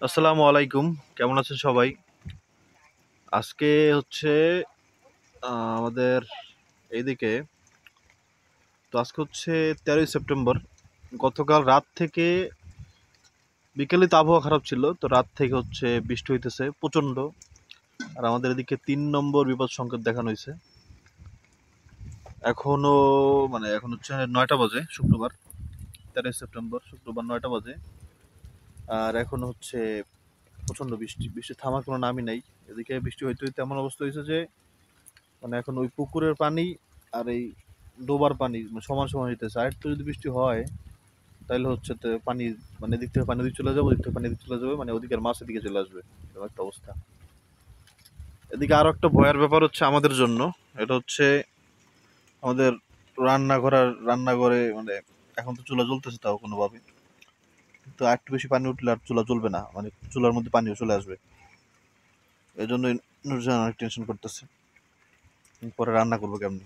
আসসালামু আলাইকুম। কেমন আছেন সবাই? আজকে হচ্ছে আমাদের এইদিকে আজকে হচ্ছে 13ই সেপ্টেম্বর। গতকাল রাত থেকে বিকেলে তো আবহাওয়া খারাপ ছিল। তো রাত থেকে হচ্ছে বৃষ্টি হইতেছে প্রচণ্ড। আর আমাদের এদিকে ৩ নম্বর বিপদ সংকেত দেখানো হইছে। এখনো এখন হচ্ছে ৯টা বাজে, শুক্রবার 13ই সেপ্টেম্বর শুক্রবার ৯টা বাজে। আর এখন হচ্ছে প্রচণ্ড বৃষ্টি। বৃষ্টি থামার কোনো নামই নাই। এদিকে বৃষ্টি হইতে, হইতে এমন অবস্থা হইছে যে এখন ওই পুকুরের পানি আর এই ডোবার পানি সমান সমান হইতেছে। আর একটু যদি বৃষ্টি হয় তাহলে হচ্ছে তো পানি এদিক থেকে পানি ওদিক চলে যাবে, ওদিক থেকে পানি এদিক চলে যাবে, ওদিকের মাছ এদিকে চলে আসবে, এরকম একটা অবস্থা। এদিকে আরো একটা ভয়ের ব্যাপার হচ্ছে আমাদের জন্য। এটা হচ্ছে আমাদের রান্নাঘরে এখন তো চুলা জ্বলতেছে তাও কোনোভাবে, তো আর একটু বেশি পানি উঠলে আর চুলা জ্বলবে না, চুলার মধ্যে পানিও চলে আসবে। এই জন্যই নুরজাহান অনেক টেনশন করতেছে পরে রান্না করবো কেমনি।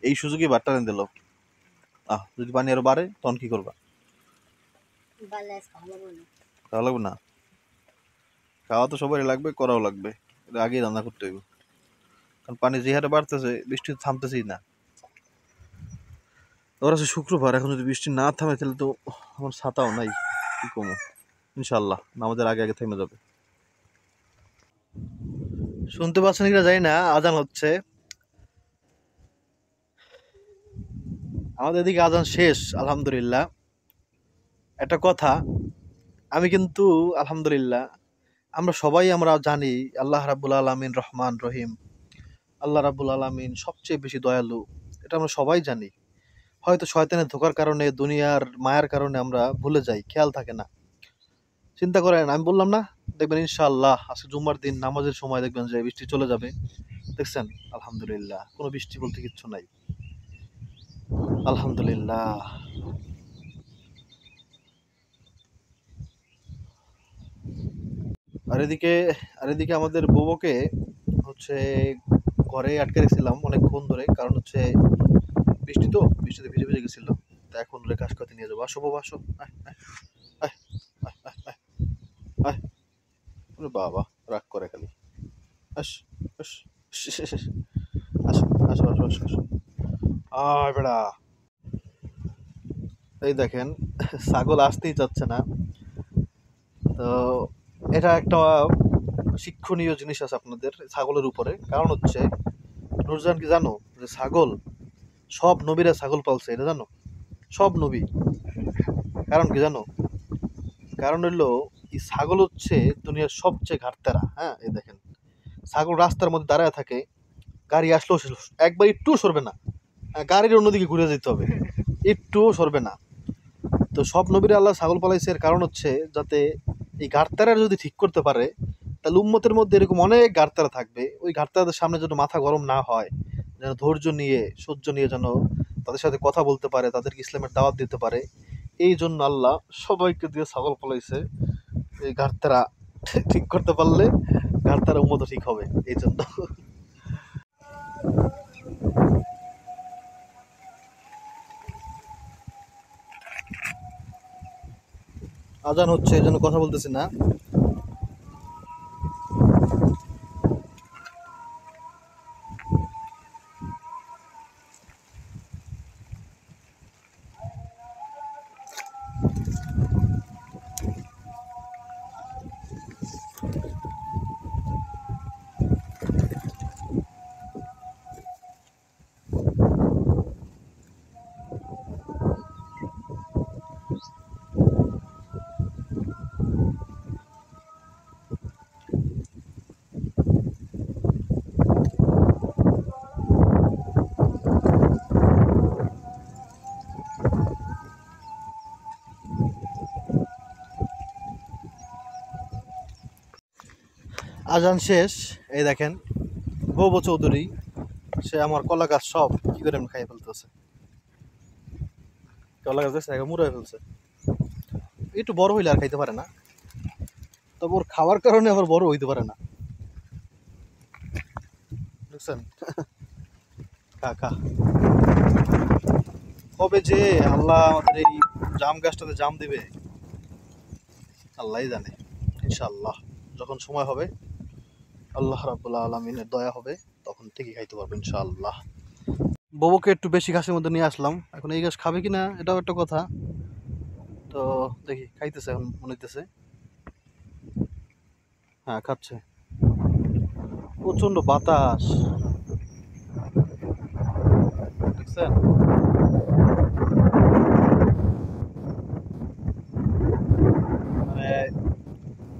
এই সুযোগই বাট্টা দিল। যদি পানি আরো বাড়ে তখন কি করবা? খাওয়া লাগবে না? খাওয়া তো সবারই লাগবে, করাও লাগবে। এটা আগেই রান্না করতে হইব, কারণ পানি যে হারে বাড়তেছে, বৃষ্টি থামতেছেই না। ওর আছে শুক্রবার, এখন যদি বৃষ্টি না থামে তাহলে তো আমার ছাতাও নাই, কি কমো। ইনশাল্লাহ আমাদের আগে আগে থেমে যাবে। শুনতে পাচ্ছেন কিনা জানি না, আজান হচ্ছে। আমাদের এদিকে আজান শেষ আলহামদুলিল্লাহ। একটা কথা, আমি কিন্তু আলহামদুলিল্লাহ, আমরা জানি আল্লাহ রাব্বুল আলামিন রহমান রহিম, আল্লাহ রাব্বুল আলামিন সবচেয়ে বেশি দয়ালু। এটা আমরা সবাই জানি। হয়তো শয়তানের ধোঁকার কারণে, দুনিয়ার মায়ার কারণে আমরা ভুলে যাই, খেয়াল থাকে না। চিন্তা করেন, আমি বললাম না, দেখবেন ইনশাআল্লাহ আজকে জুম্মার দিন নামাজের সময় দেখবেন যে বৃষ্টি চলে যাবে। দেখছেন? আলহামদুলিল্লাহ, কোনো বৃষ্টি বলতে কিচ্ছু নাই। আলহামদুলিল্লাহ। আর এদিকে আমাদের বুবুকে হচ্ছে ঘরে আটকে রেখেছিলাম অনেকক্ষণ ধরে, কারণ হচ্ছে বৃষ্টিতে ভিজে ভিজে গেছিল। তা এখন ওরে ঘাস খাওয়াতে নিয়ে যাবো। আসো বাবা, আসো। আয়, আয়, আয়, আয়, আয়, আয়, আয়। ওরে বাবা, রাগ করে খালি। আস, আস, আসো, আসো, আসো, আসো, আসো। আয় বেড়া। এই দেখেন, ছাগল আসতেই চাচ্ছে না। তো এটা একটা শিক্ষণীয় জিনিস আছে আপনাদের ছাগলের উপরে। কারণ হচ্ছে, নুরজান কি জানো যে সব নবীরা ছাগল পালছে, এটা জানো? সব নবী। কারণ কি জানো? কারণ হইলো, এই ছাগল হচ্ছে দুনিয়ার সবচেয়ে ঘাটতেরা। হ্যাঁ, এই দেখেন, ছাগল রাস্তার মধ্যে দাঁড়ায় থাকে, গাড়ি আসলেও একবার একটু সরবে না, গাড়ির অন্যদিকে ঘুরে যেতে হবে, একটুও সরবে না। তো সব নবীরা আল্লাহ ছাগল পালাইছে, এর কারণ হচ্ছে যাতে এই ঘাটতারা যদি ঠিক করতে পারে, তাহলে উম্মতের মধ্যে এরকম অনেক ঘাটতারা থাকবে। ওই ঘাটতারাদের সামনে যেন মাথা গরম না হয়, যেন ধৈর্য নিয়ে সহ্য নিয়ে যেন তাদের সাথে কথা বলতে পারে, তাদেরকে ইসলামের দাওয়াত দিতে পারে। এই জন্য আল্লাহ সবাইকে দিয়ে ছাগল পালাইছে। এই ঘাটতারা ঠিক করতে পারলে ঘাটতারা উম্মত ঠিক হবে, এই জন্য। আজান হচ্ছে, এই জন্য কথা বলতেছি না। আজান শেষ। এই দেখেন, বৌব চৌধুরী, সে আমার কলা গাছ সব কি করে খাই ফেলতেছে। কলা গাছ দেখছে মুড়াই ফেলছে। একটু বড় হইলে আর খাইতে পারে না, তবে ওর খাওয়ার কারণে আবার বড় হইতে পারে না। বুঝছেন? খা খা। কবে যে আল্লাহ আমাদের এই জাম গাছটাতে জাম দিবে, আল্লাহই জানে। ইনশাআল্লাহ। যখন সময় হবে, আল্লাহ রাব্বুল আলামিনের দয়া হবে, তখন ঠিকই খাইতে পারবো ইনশাআল্লাহ। বউকে একটু বেশি ঘাসের মধ্যে নিয়ে আসলাম, এখন এই ঘাস খাবে কিনা এটাও একটা কথা। তো দেখি, খাইতেছে এখন মনে হইতেছে। হ্যাঁ, খাচ্ছে। প্রচন্ড বাতাস, দেখছেন? মানে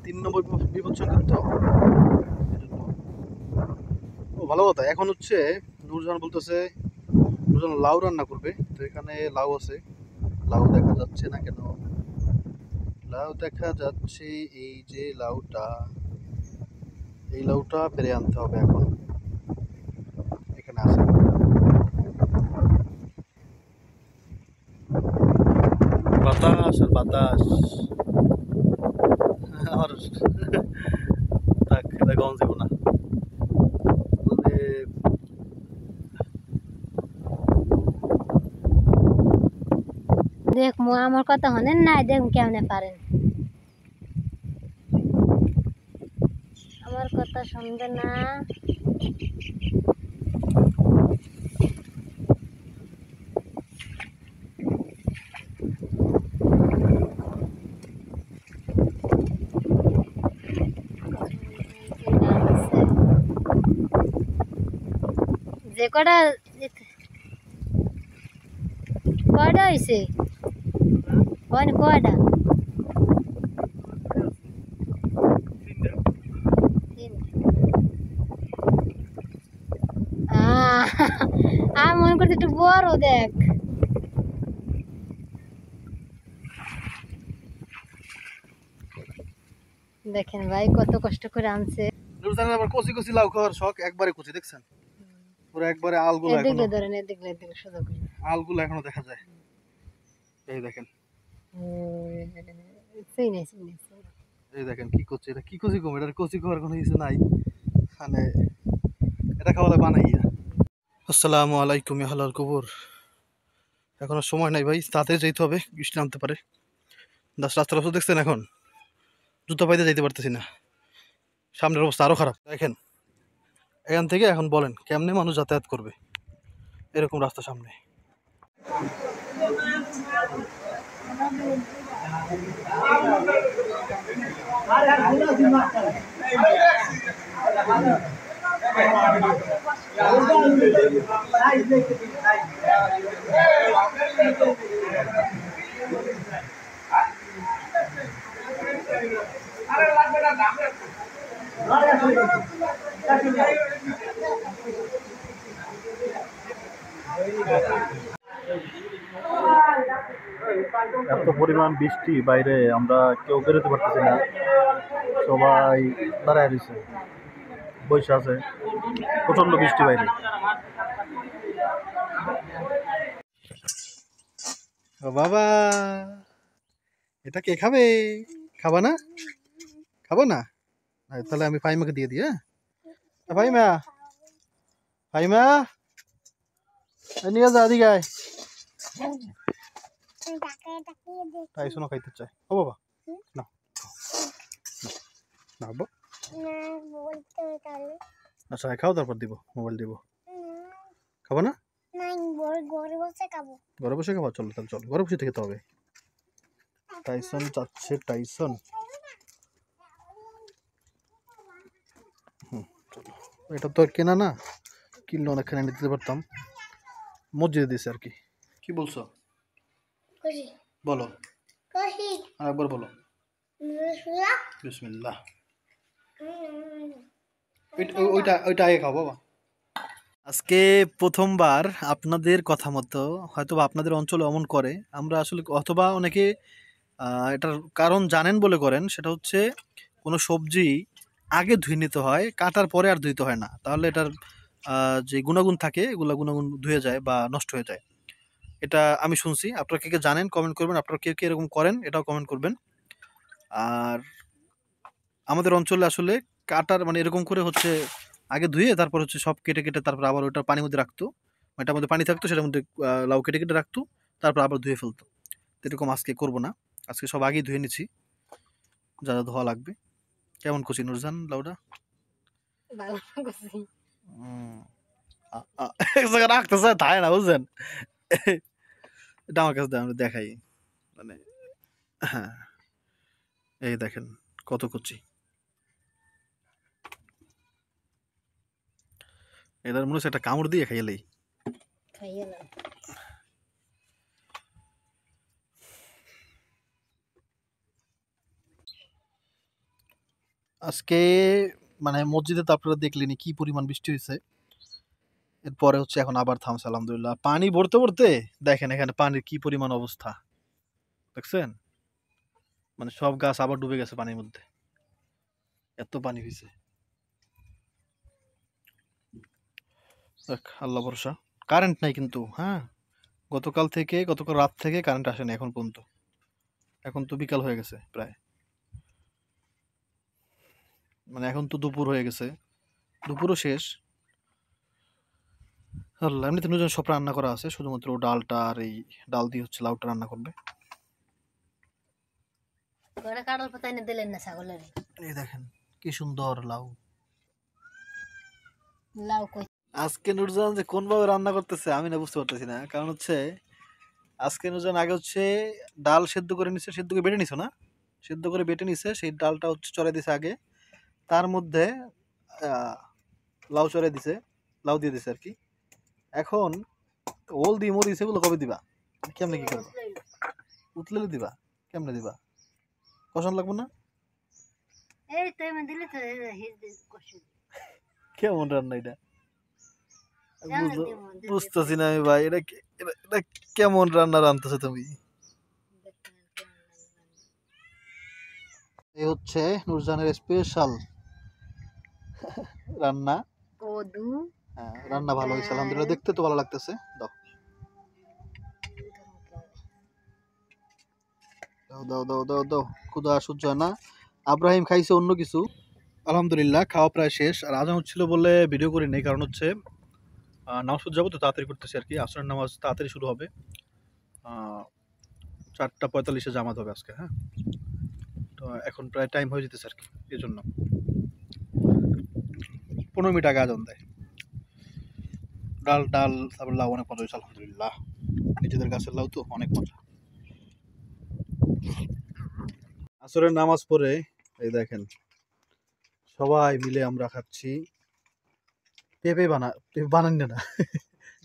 3 নম্বর বিপদ সংকেত তো, এজন্য। ও ভালো কথা। এখন হচ্ছে নূরজাহান বলতেছে নূরজাহান লাউ রান্না করবে। তো এখানে লাউ আছে, লাউ দেখা যাচ্ছে না কেন? লাউ দেখা যাচ্ছে, এই যে লাউটা, এই লাউটা পেরে আনতে হবে এখন। এখানে আছে বাতাস আর বাতাস। আমার থাক, এটা গম যাব না। মানে দেখ মো আমার কথা হনেন নাই, দেখ কেমনে পারেন আমার কথা শুনবে না। যে কটা কয়টা হয়েছে, কয়টা? আমি মনে করছি একটু বড়, দেখ। দেখেন ভাই কত কষ্ট করে আনছে। নূরজাহানের আবার কচি কচি লাউ খাওয়ার শখ, একবারে কচি, দেখছেন? পুরো একবারে আলগুলো এখনো, এদিকে ধরেন, এদিকে সোজা করে। আলগুলো এখনো দেখা যায়। এই দেখেন, সেই নাই, সেই নাই। এই দেখেন কি করছে এটা, কি কচি কম, এটা কচি খাওয়ার কোনো কিছু নাই। মানে এটা খাওয়ালে বানাইয়া। আসসালামু আলাইকুম ইয়া হালাল কুবুর। এখনো সময় নাই ভাই, তাড়াতাড়ি যেতে হবে, বৃষ্টি নামতে পারে। রাস্তার অবস্থা দেখছেন? এখন জুতো পাইতে যাইতে পারতেছি না, সামনের অবস্থা আরো খারাপ। দেখেন, এখান থেকে এখন বলেন কেমনে মানুষ যাতায়াত করবে এরকম রাস্তা সামনে। এত পরিমাণ বৃষ্টি বাইরে, আমরা কেউ বেরোতে পারতেছি না, সবাই দাঁড়ায় রয়েছে, বসে আছে, প্রচন্ড বৃষ্টি বাইরে। ও বাবা, এটা কে খাবে? খাবা না? খাবো না? তাহলে আমি ফাইমাকে দিয়ে দিই। হ্যাঁ ফাইমা, ফাইমা নিয়ে যা, এদিকে আয়। টাইসনও খাইতে চায়। ও বাবা, না না বাবা। আচ্ছা খাও, তারপর দিব, মোবাইল দিব। খাবো না? ঘরে বসে খাবো, চলো তাহলে, চলো ঘরে বসে খেতে হবে। টাইসন চাচ্ছে, টাইসন। চলো, এটা তো আর কেনা না, কিনলে অনেকখানে এনে দিতে পারতাম, মসজিদে দিছে আর কি। কি বলছো? বলো, আরেকবার বলো। বিসমিল্লাহ। ওইটা ওইটা আগে খাও বাবা। আজকে প্রথমবার আপনাদের কথা মতো, হয়তো বা আপনাদের অঞ্চলে অমন করে, আমরা আসলে, অথবা অনেকে এটার কারণ জানেন বলে করেন, সেটা হচ্ছে কোনো সবজি আগে ধুয়ে নিতে হয়, কাটার পরে আর ধুইতে হয় না, তাহলে এটার যে গুণাগুণ থাকে এগুলো গুণাগুণ ধুয়ে যায় বা নষ্ট হয়ে যায়। এটা আমি শুনছি, আপনারা কে কে জানেন কমেন্ট করবেন, আপনারা কে কে এরকম করেন এটাও কমেন্ট করবেন। আর আমাদের অঞ্চলে আসলে কাটার মানে এরকম করে হচ্ছে, আগে ধুয়ে তারপর হচ্ছে সব কেটে কেটে তারপর আবার ওটা পানির মধ্যে রাখতো, এটার মধ্যে পানি থাকতো, সেটার মধ্যে লাউ কেটে কেটে রাখতো, তারপর আবার ধুয়ে ফেলতো। তো এরকম আজকে করবো না, আজকে সব আগেই ধুয়ে নিচ্ছি, যা যা ধোয়া লাগবে। কেমন কচি নুরজান লাউটা? ভালো করছি। এক জায়গায় রাখতেছে তাই না বুঝছেন? এটা আমার কাছে দেন, আমি দেখাই। মানে হ্যাঁ, এই দেখেন কত কচি। এটার মনে হচ্ছে একটা কামড় দিয়ে খাইলেই। খাইয়ে নাও। আজকে মানে মসজিদে তো আপনারা দেখলেনি কি পরিমাণ বৃষ্টি হয়েছে। এরপরে হচ্ছে এখন আবার থামছে আলহামদুলিল্লাহ। পানি ভরতে ভরতে দেখেন এখানে পানির কি পরিমাণ অবস্থা দেখছেন? মানে সব গাছ আবার ডুবে গেছে পানির মধ্যে, এত পানি হয়েছে। দেখ আল্লাহ ভরসা। কারেন্ট নাই কিন্তু, হ্যাঁ, গতকাল রাত থেকে কারেন্ট আসেনি এখন পর্যন্ত। এখন তো বিকাল হয়ে গেছে প্রায়, মানে এখন তো দুপুর হয়ে গেছে, দুপুরও শেষ। আল্লাহ, এমনিতে নতুন সব রান্না করা আছে, শুধুমাত্র ডালটা আর এই ডাল দিয়ে হচ্ছে লাউটা রান্না করবে। ঘরে কাঁঠাল পাতা এনে দিলেন না ছাগলের। এই দেখেন কি সুন্দর লাউ। লাউ কই? আজকে নুরজান যে কোন ভাবে রান্না করতেছে আমি না বুঝতে পারতেছি না। কারণ হচ্ছে আজকে নুরজান আগে হচ্ছে ডাল সেদ্ধ করে নিছে, সেদ্ধ করে বেটে নিছো না, সেদ্ধ করে বেটে নিছে, সেই ডালটা হচ্ছে চড়াই দিছে আগে। তার মধ্যে আহ, লাউ চড়াই দিছে, লাউ দিয়ে দিছে আর কি। এখন হলদি মরিচ এগুলো কবে দিবা? কেমনে কি করবা? উতলে দিবা? কেমনে দিবা? কষান লাগবে না? এই তো এমন দিলে তো হিজ দিস কষু। কেমন রান্না এটা? জানো দেব। বুঝতেছি না আমি ভাই, এটা কেমন রান্না রান্তেছো তুমি? এই হচ্ছে নুরজানের স্পেশাল রান্না। কদু। হ্যাঁ, রান্না ভালো হয়েছে আলহামদুলিল্লাহ, দেখতে তো ভালো লাগতেছে। দাও দাও দাও দাও দাও দাও, ক্ষুধা সহ্য হয় না। আব্রাহিম খাইছে অন্য কিছু। আলহামদুলিল্লাহ খাওয়া প্রায় শেষ। আর আজান হচ্ছিল বলে ভিডিও করি নেই, কারণ হচ্ছে নামাজ যাবো তো তাড়াতাড়ি করতেছি আর কি। আসরের নামাজ তাড়াতাড়ি শুরু হবে, 4:45-এ জামাত হবে আজকে, হ্যাঁ। তো এখন প্রায় টাইম হয়ে যেতেছে আর কি, এই জন্য 15 মিনিট আগে আজান দেয়। ডাল ডাল তারপর লাউ অনেক মজা হয়েছে আলহামদুলিল্লাহ। নিজেদের গাছের লাউ তো অনেক মজা। আসরের নামাজ পড়ে এই দেখেন সবাই মিলে আমরা খাচ্ছি পেঁপে বানান না,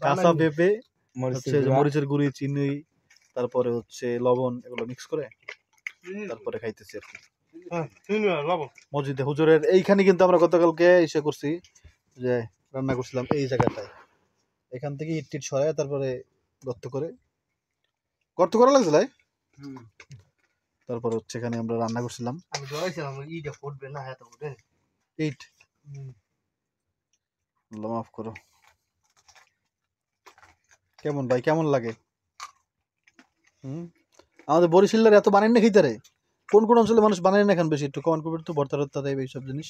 কাঁচা পেঁপে হচ্ছে যে মরিচের গুঁড়ি, চিনি, তারপরে হচ্ছে লবণ, এগুলো মিক্স করে তারপরে খাইতেছি আর কি মসজিদে হুজুরের এইখানে। কিন্তু আমরা গতকালকে এসে করছি যে রান্না করছিলাম এই জায়গাটায়, এখান থেকে ইট টিট সরায় তারপরে গর্ত করা লাগছে লাই। তারপর হচ্ছে এখানে আমরা রান্না করছিলাম। ইট, আল্লাহ মাফ করো। কেমন ভাই, কেমন লাগে? আমাদের বরিশালের এত বানাই না খিতারে, কোন কোন অঞ্চলে মানুষ বানায় না এখন বেশি? একটু কমেন্ট করবে তো, ভর্তা টর্তা দেয় এইসব জিনিস।